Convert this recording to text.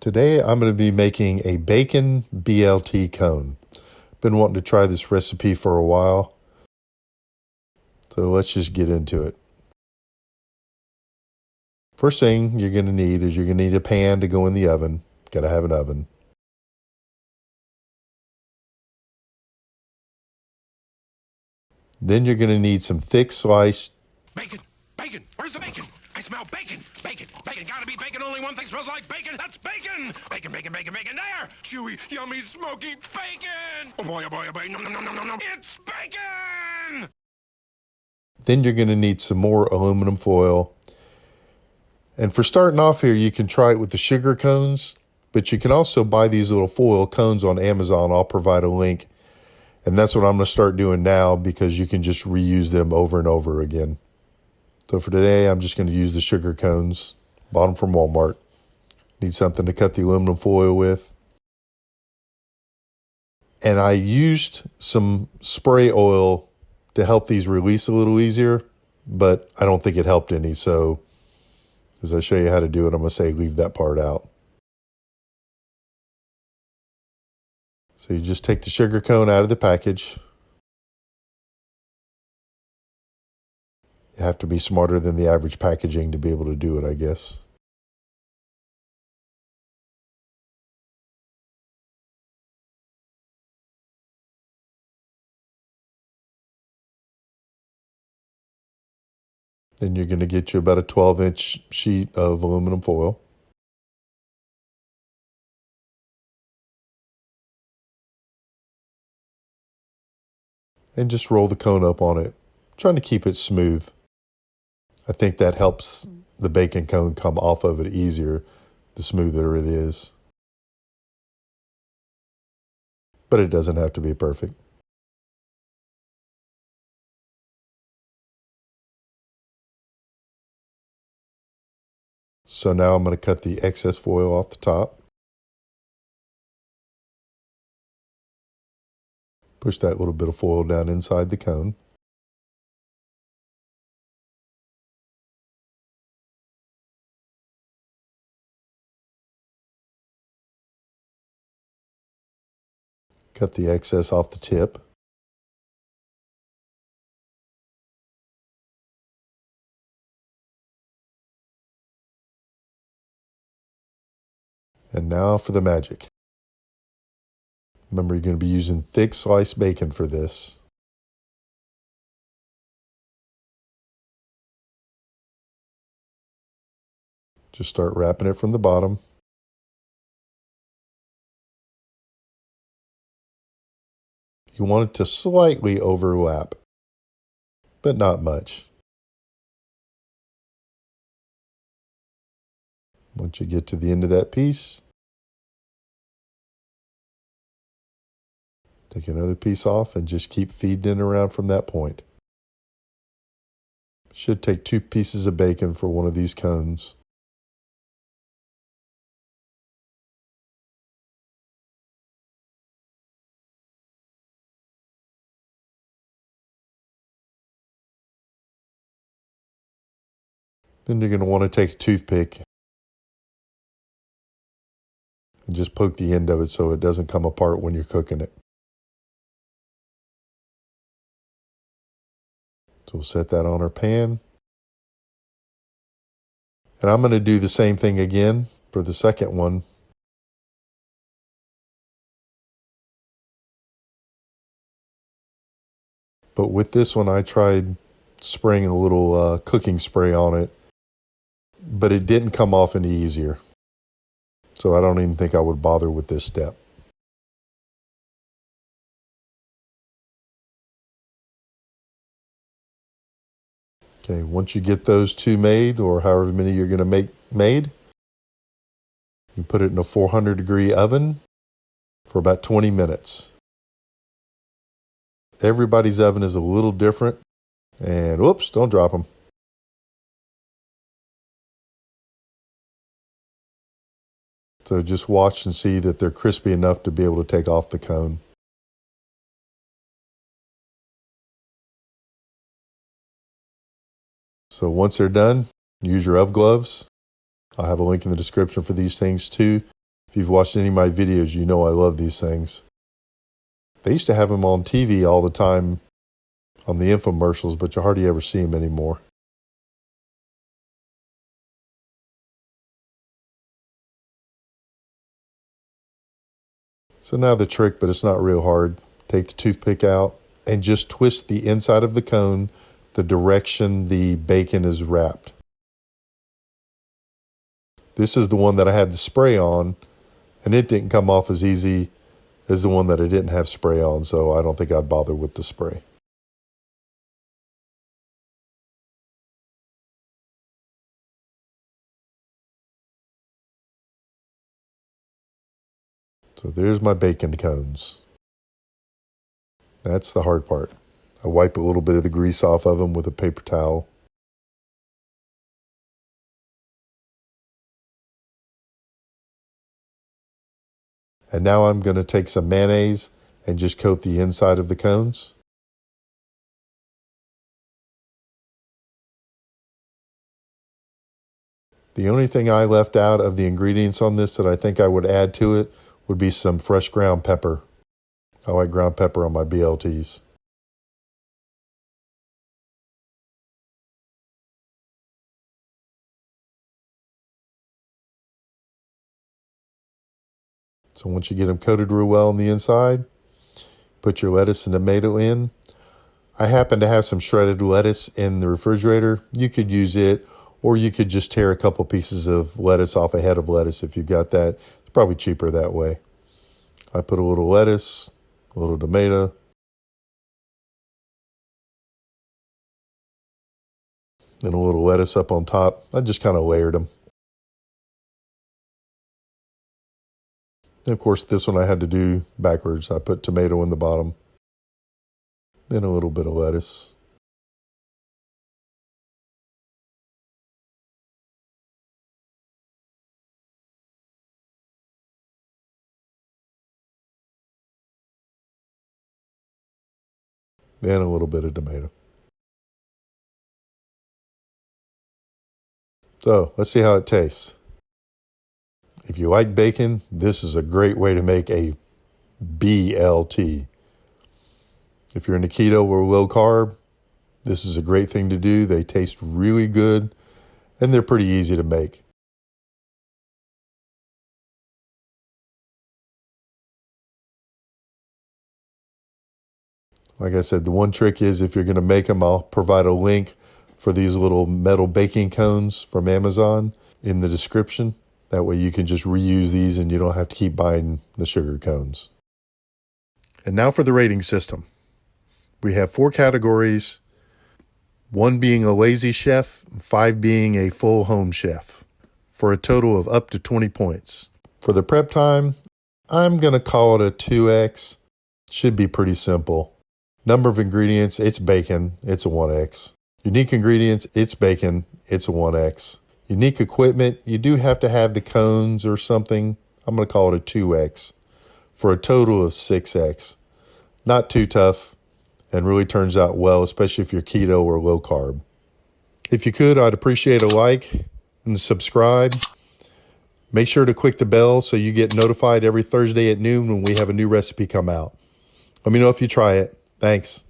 Today I'm going to be making a bacon BLT cone. Been wanting to try this recipe for a while, so let's just get into it. First thing you're going to need is a pan to go in the oven. Got to have an oven. Then you're going to need some thick sliced bacon. Bacon. Where's the bacon? I smell bacon. Bacon. Bacon. Gotta be bacon. Only one thing smells like bacon. That's bacon. Bacon, bacon, bacon, bacon. There. Chewy, yummy, smoky bacon. Oh boy, oh boy, oh boy. Nom, nom, nom, nom, nom, nom. It's bacon. Then you're going to need some more aluminum foil. And for starting off here, you can try it with the sugar cones, but you can also buy these little foil cones on Amazon. I'll provide a link. And that's what I'm going to start doing now because you can just reuse them over and over again. So for today, I'm just going to use the sugar cones. Bought them from Walmart. Need something to cut the aluminum foil with. And I used some spray oil to help these release a little easier, but I don't think it helped any. So as I show you how to do it, I'm going to say leave that part out. So you just take the sugar cone out of the package. You have to be smarter than the average packaging to be able to do it, I guess. Then you're going to get you about a 12-inch sheet of aluminum foil. And just roll the cone up on it, trying to keep it smooth. I think that helps the bacon cone come off of it easier, the smoother it is. But it doesn't have to be perfect. So now I'm going to cut the excess foil off the top. Push that little bit of foil down inside the cone. Cut the excess off the tip. And now for the magic. Remember, you're going to be using thick sliced bacon for this. Just start wrapping it from the bottom. You want it to slightly overlap, but not much. Once you get to the end of that piece, take another piece off and just keep feeding it around from that point. Should take 2 pieces of bacon for one of these cones. Then you're going to want to take a toothpick and just poke the end of it so it doesn't come apart when you're cooking it. So we'll set that on our pan. And I'm going to do the same thing again for the second one. But with this one, I tried spraying a little cooking spray on it, but it didn't come off any easier. So I don't even think I would bother with this step. Okay, once you get those 2 made, or however many you're going to make made, you put it in a 400-degree oven for about 20 minutes. Everybody's oven is a little different. And whoops, don't drop them. So just watch and see that they're crispy enough to be able to take off the cone. So once they're done, use your Ove Gloves. I'll have a link in the description for these things too. If you've watched any of my videos, you know I love these things. They used to have them on TV all the time on the infomercials, but you hardly ever see them anymore. So now the trick, but it's not real hard. Take the toothpick out and just twist the inside of the cone the direction the bacon is wrapped. This is the one that I had the spray on, and it didn't come off as easy as the one that I didn't have spray on, so I don't think I'd bother with the spray. So there's my bacon cones. That's the hard part. I wipe a little bit of the grease off of them with a paper towel. And now I'm going to take some mayonnaise and just coat the inside of the cones. The only thing I left out of the ingredients on this that I think I would add to it would be some fresh ground pepper. I like ground pepper on my BLTs. So once you get them coated real well on the inside, put your lettuce and tomato in. I happen to have some shredded lettuce in the refrigerator. You could use it, or you could just tear a couple pieces of lettuce off a head of lettuce if you've got that. It's probably cheaper that way. I put a little lettuce, a little tomato, and a little lettuce up on top. I just kind of layered them. And of course, this one I had to do backwards. I put tomato in the bottom, then a little bit of lettuce. Then a little bit of tomato. So let's see how it tastes. If you like bacon, this is a great way to make a BLT. If you're into keto or low carb, this is a great thing to do. They taste really good, and they're pretty easy to make. Like I said, the one trick is if you're going to make them, I'll provide a link for these little metal baking cones from Amazon in the description. That way you can just reuse these and you don't have to keep buying the sugar cones. And now for the rating system. We have 4 categories, 1 being a lazy chef, 5 being a full home chef, for a total of up to 20 points. For the prep time, I'm going to call it a 2X. Should be pretty simple. Number of ingredients, it's bacon, it's a 1X. Unique ingredients, it's bacon, it's a 1X. Unique equipment, you do have to have the cones or something. I'm going to call it a 2X for a total of 6X. Not too tough and really turns out well, especially if you're keto or low carb. If you could, I'd appreciate a like and subscribe. Make sure to click the bell so you get notified every Thursday at noon when we have a new recipe come out. Let me know if you try it. Thanks.